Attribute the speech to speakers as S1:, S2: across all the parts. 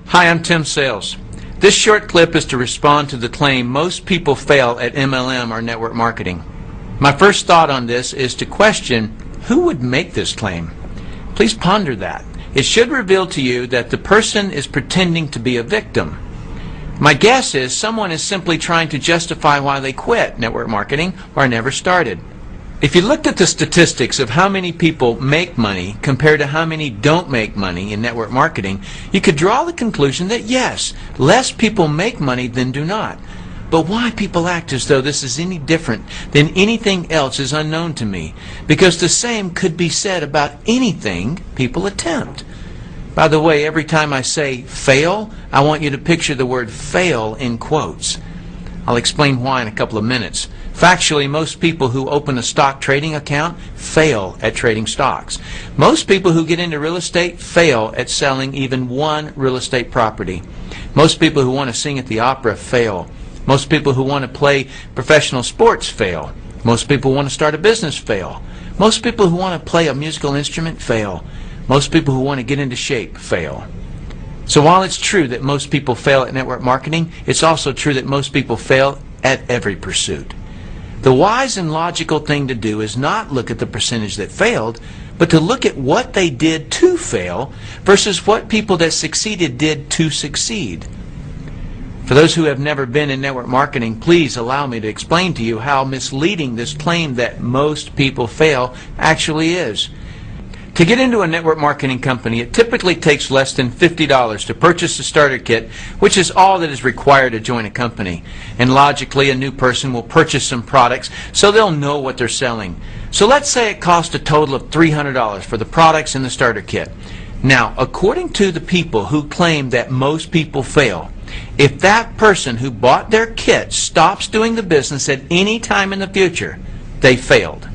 S1: Hi, I'm Tim Sales. This short clip is to respond to the claim most people fail at MLM or network marketing. My first thought on this is to question who would make this claim. Please ponder that. It should reveal to you that the person is pretending to be a victim. My guess is someone is simply trying to justify why they quit network marketing or never started. If you looked at the statistics of how many people make money compared to how many don't make money in network marketing, you could draw the conclusion that yes, less people make money than do not. But why people act as though this is any different than anything else is unknown to me, because the same could be said about anything people attempt. By the way, every time I say fail, I want you to picture the word fail in quotes. I'll explain why in a couple of minutes. Factually, most people who open a stock trading account fail at trading stocks. Most people who get into real estate fail at selling even one real estate property. Most people who want to sing at the opera fail. Most people who want to play professional sports fail. Most people who want to start a business fail. Most people who want to play a musical instrument fail. Most people who want to get into shape fail. So while it's true that most people fail at network marketing, it's also true that most people fail at every pursuit. The wise and logical thing to do is not look at the percentage that failed, but to look at what they did to fail versus what people that succeeded did to succeed. For those who have never been in network marketing, please allow me to explain to you how misleading this claim that most people fail actually is. To get into a network marketing company, it typically takes less than $50 to purchase a starter kit, which is all that is required to join a company. And logically, a new person will purchase some products so they'll know what they're selling. So let's say it costs a total of $300 for the products in the starter kit. Now, according to the people who claim that most people fail, if that person who bought their kit stops doing the business at any time in the future, they failed.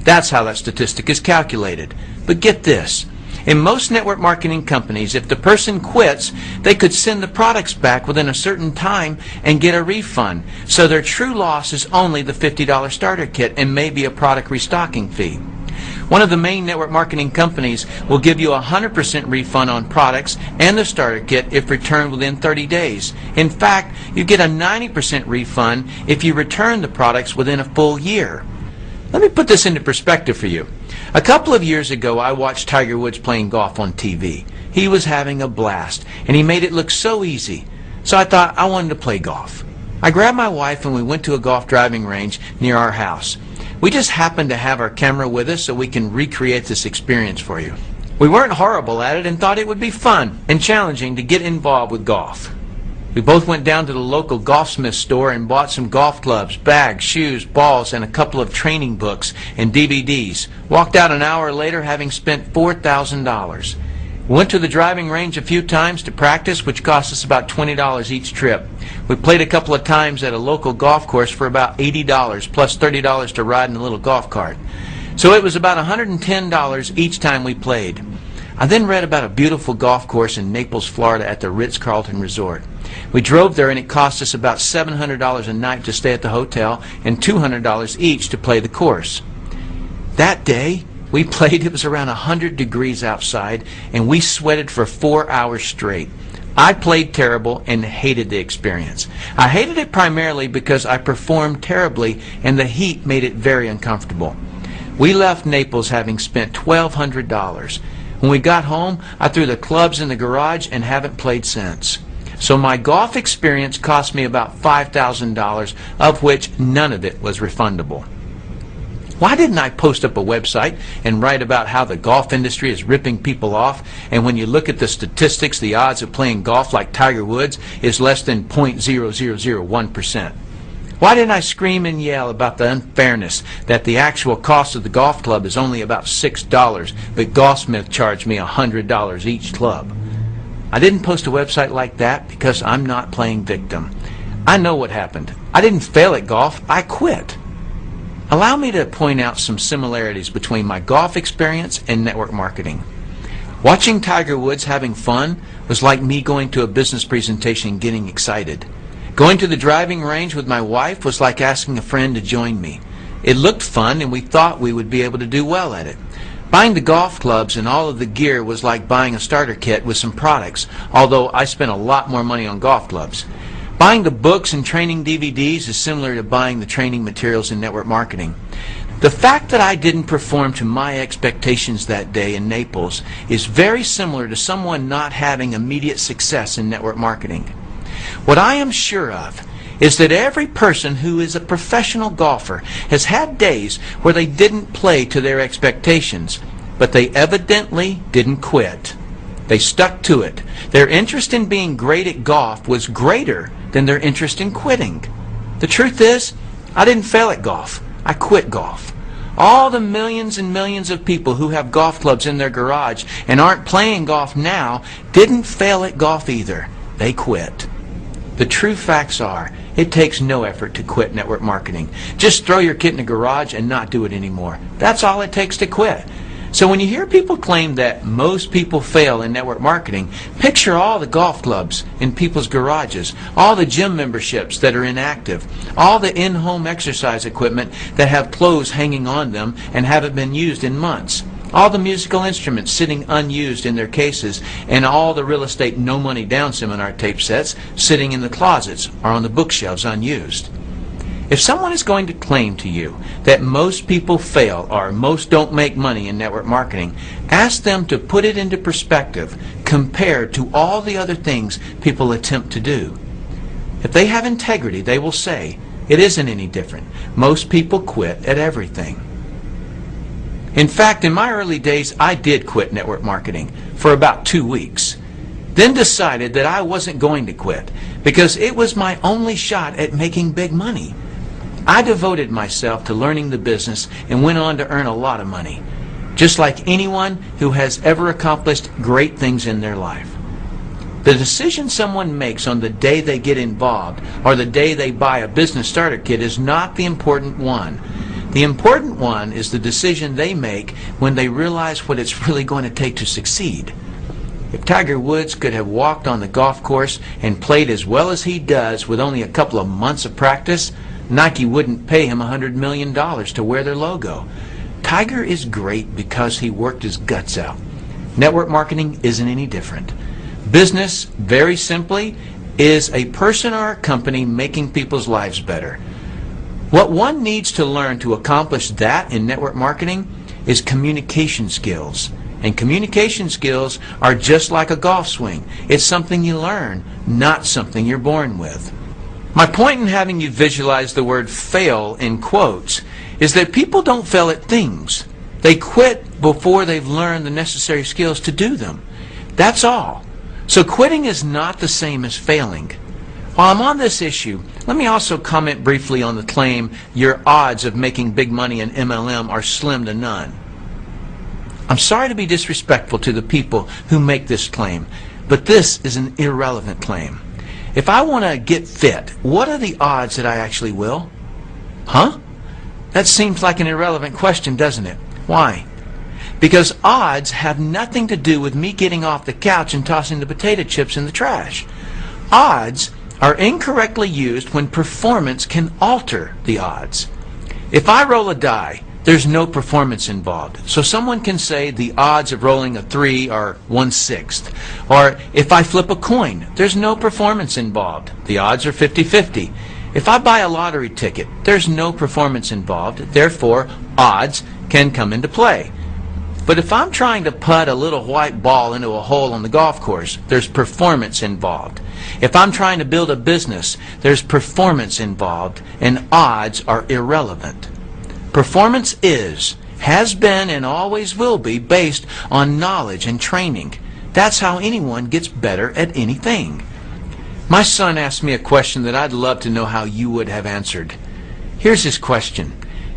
S1: That's how that statistic is calculated. But get this. In most network marketing companies, if the person quits, they could send the products back within a certain time and get a refund. So their true loss is only the $50 starter kit and maybe a product restocking fee. One of the main network marketing companies will give you a 100% refund on products and the starter kit if returned within 30 days. In fact, you get a 90% refund if you return the products within a full year. Let me put this into perspective for you. A couple of years ago, I watched Tiger Woods playing golf on TV. He was having a blast, and he made it look so easy. So I thought I wanted to play golf. I grabbed my wife and we went to a golf driving range near our house. We just happened to have our camera with us so we can recreate this experience for you. We weren't horrible at it and thought it would be fun and challenging to get involved with golf. We both went down to the local golfsmith store and bought some golf clubs, bags, shoes, balls, and a couple of training books and DVDs. Walked out an hour later having spent $4,000. We went to the driving range a few times to practice, which cost us about $20 each trip. We played a couple of times at a local golf course for about $80 plus $30 to ride in a little golf cart. So it was about $110 each time we played. I then read about a beautiful golf course in Naples, Florida at the Ritz-Carlton Resort. We drove there and it cost us about $700 a night to stay at the hotel and $200 each to play the course. That day, we played. It was around 100 degrees outside and we sweated for 4 hours straight. I played terrible and hated the experience. I hated it primarily because I performed terribly and the heat made it very uncomfortable. We left Naples having spent $1,200. When we got home, I threw the clubs in the garage and haven't played since. So my golf experience cost me about $5,000, of which none of it was refundable. Why didn't I post up a website and write about how the golf industry is ripping people off, and when you look at the statistics, the odds of playing golf like Tiger Woods is less than 0.0001%? Why didn't I scream and yell about the unfairness that the actual cost of the golf club is only about $6, but Golfsmith charged me $100 each club? I didn't post a website like that because I'm not playing victim. I know what happened. I didn't fail at golf, I quit. Allow me to point out some similarities between my golf experience and network marketing. Watching Tiger Woods having fun was like me going to a business presentation and getting excited. Going to the driving range with my wife was like asking a friend to join me. It looked fun and we thought we would be able to do well at it. Buying the golf clubs and all of the gear was like buying a starter kit with some products, although I spent a lot more money on golf clubs. Buying the books and training DVDs is similar to buying the training materials in network marketing. The fact that I didn't perform to my expectations that day in Naples is very similar to someone not having immediate success in network marketing. What I am sure of is that every person who is a professional golfer has had days where they didn't play to their expectations, but they evidently didn't quit. They stuck to it. Their interest in being great at golf was greater than their interest in quitting. The truth is, I didn't fail at golf. I quit golf. All the millions and millions of people who have golf clubs in their garage and aren't playing golf now didn't fail at golf either. They quit. The true facts are, it takes no effort to quit network marketing. Just throw your kit in the garage and not do it anymore. That's all it takes to quit. So when you hear people claim that most people fail in network marketing, picture all the golf clubs in people's garages, all the gym memberships that are inactive, all the in-home exercise equipment that have clothes hanging on them and haven't been used in months, all the musical instruments sitting unused in their cases, and all the real estate no money down seminar tape sets sitting in the closets or on the bookshelves unused. If someone is going to claim to you that most people fail or most don't make money in network marketing, ask them to put it into perspective compared to all the other things people attempt to do. If they have integrity, they will say, it isn't any different. Most people quit at everything. In fact, in my early days, I did quit network marketing for about 2 weeks. Then decided that I wasn't going to quit because it was my only shot at making big money. I devoted myself to learning the business and went on to earn a lot of money, just like anyone who has ever accomplished great things in their life. The decision someone makes on the day they get involved or the day they buy a business starter kit is not the important one. The important one is the decision they make when they realize what it's really going to take to succeed. If Tiger Woods could have walked on the golf course and played as well as he does with only a couple of months of practice, Nike wouldn't pay him $100 million to wear their logo. Tiger is great because he worked his guts out. Network marketing isn't any different. Business, very simply, is a person or a company making people's lives better. What one needs to learn to accomplish that in network marketing is communication skills. And communication skills are just like a golf swing. It's something you learn, not something you're born with. My point in having you visualize the word fail in quotes is that people don't fail at things. They quit before they've learned the necessary skills to do them. That's all. So quitting is not the same as failing. While I'm on this issue, let me also comment briefly on the claim your odds of making big money in MLM are slim to none. I'm sorry to be disrespectful to the people who make this claim, but this is an irrelevant claim. If I want to get fit, what are the odds that I actually will? Huh? That seems like an irrelevant question, doesn't it? Why? Because odds have nothing to do with me getting off the couch and tossing the potato chips in the trash. Odds are incorrectly used when performance can alter the odds. If I roll a die, there's no performance involved. So someone can say the odds of rolling a 3 are 1/6. Or if I flip a coin, there's no performance involved. The odds are 50-50. If I buy a lottery ticket, there's no performance involved. Therefore, odds can come into play. But if I'm trying to putt a little white ball into a hole on the golf course, there's performance involved. If I'm trying to build a business, there's performance involved, and odds are irrelevant. Performance is, has been, and always will be based on knowledge and training. That's how anyone gets better at anything. My son asked me a question that I'd love to know how you would have answered. Here's his question.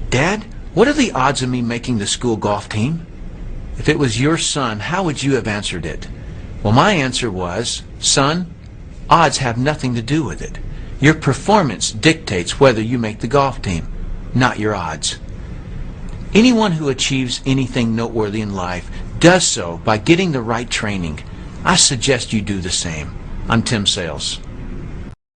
S1: Dad, what are the odds of me making the school golf team? If it was your son, how would you have answered it? Well, my answer was, son, odds have nothing to do with it. Your performance dictates whether you make the golf team, not your odds. Anyone who achieves anything noteworthy in life does so by getting the right training. I suggest you do the same. I'm Tim Sales.